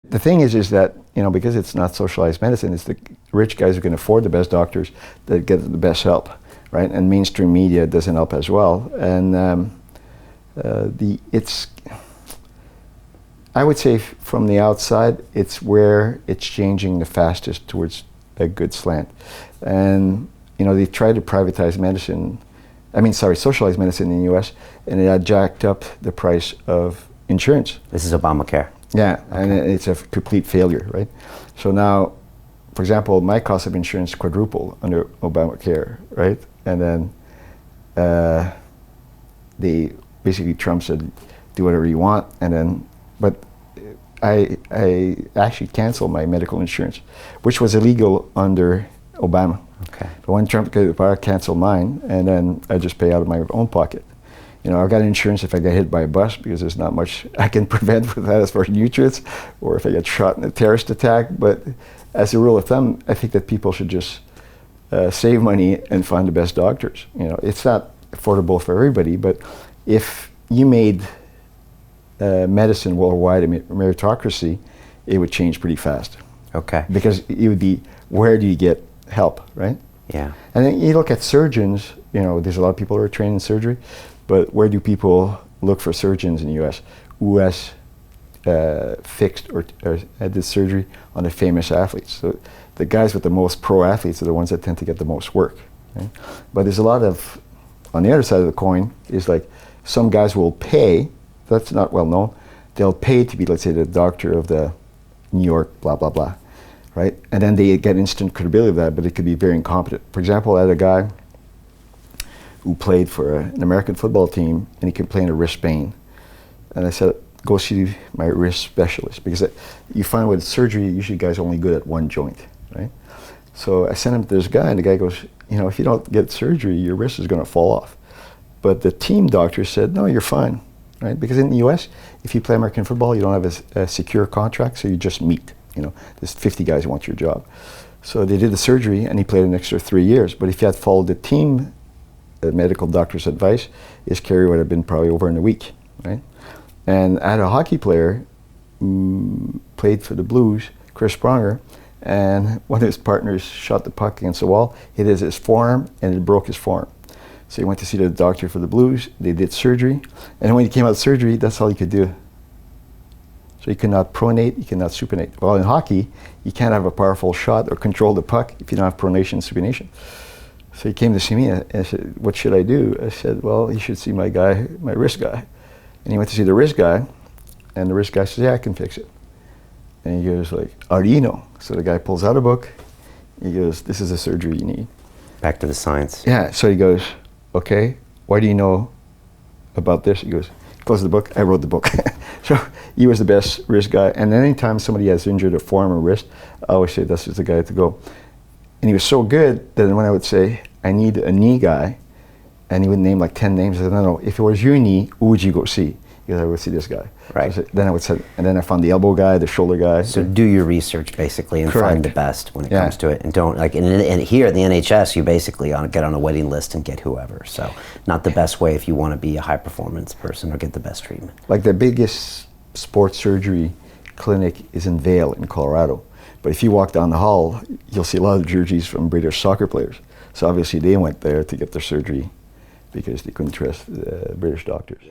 The thing is that, because it's not socialized medicine, it's the rich guys who can afford the best doctors that get the best help, right? And mainstream media doesn't help as well. And I would say from the outside, it's where it's changing the fastest towards a good slant. And, they've tried to privatize medicine, socialized medicine in the US, and it had jacked up the price of insurance. This is Obamacare. Yeah, okay. And it's a complete failure, right? So now, for example, my cost of insurance quadrupled under Obamacare, right? And then Trump said, do whatever you want, but I actually canceled my medical insurance, which was illegal under Obama. Okay. But when Trump got to power, I canceled mine, and then I just pay out of my own pocket. I've got insurance if I get hit by a bus, because there's not much I can prevent with that as far as nutrients, or if I get shot in a terrorist attack. But as a rule of thumb, I think that people should just save money and find the best doctors. It's not affordable for everybody, but if you made medicine worldwide a meritocracy, it would change pretty fast. Okay. Because it would be, where do you get help, right? Yeah. And then you look at surgeons, there's a lot of people who are trained in surgery, but where do people look for surgeons in the US who has fixed or did surgery on the famous athletes? So the guys with the most pro athletes are the ones that tend to get the most work. Right? But there's a lot of, on the other side of the coin, is like some guys will pay, that's not well known, they'll pay to be, let's say, the doctor of the New York, blah, blah, blah, right? And then they get instant credibility of that, but it could be very incompetent. For example, I had a guy who played for an American football team, and he complained of wrist pain. And I said, go see my wrist specialist, because you find with surgery, usually guys are only good at one joint, right? So I sent him to this guy, and the guy goes, if you don't get surgery, your wrist is gonna fall off. But the team doctor said, no, you're fine, right? Because in the US, if you play American football, you don't have a secure contract, so you just meet. There's 50 guys who want your job. So they did the surgery, and he played an extra 3 years. But if you had followed the team medical doctor's advice, his career would have been probably over in a week, right? And I had a hockey player played for the Blues, Chris Pronger, and one of his partners shot the puck against the wall, hit his forearm, and it broke his forearm. So he went to see the doctor for the Blues. They did surgery, and when he came out of surgery, that's all he could do. So he could not pronate, he could not supinate. Well, in hockey, you can't have a powerful shot or control the puck if you don't have pronation and supination. So he came to see me, and I said, what should I do? I said, well, you should see my wrist guy. And he went to see the wrist guy, and the wrist guy says, yeah, I can fix it. And he goes like, how do you know? So the guy pulls out a book. He goes, this is the surgery you need. Back to the science. Yeah, so he goes, okay, why do you know about this? He goes, close the book, I wrote the book. So he was the best wrist guy. And anytime somebody has injured a forearm or wrist, I always say this is the guy to go. And he was so good that when I would say, I need a knee guy, and he would name like 10 names, I said, no, if it was your knee, who would you go see? Because I would see this guy. Right. So then I would say, and then I found the elbow guy, the shoulder guy. So do your research basically and Correct. Find the best when it comes to it. And don't, and here at the NHS, you basically get on a waiting list and get whoever. So not the best way if you want to be a high performance person or get the best treatment. Like the biggest sports surgery clinic is in Vail in Colorado. But if you walk down the hall, you'll see a lot of jerseys from British soccer players. So obviously they went there to get their surgery because they couldn't trust the British doctors.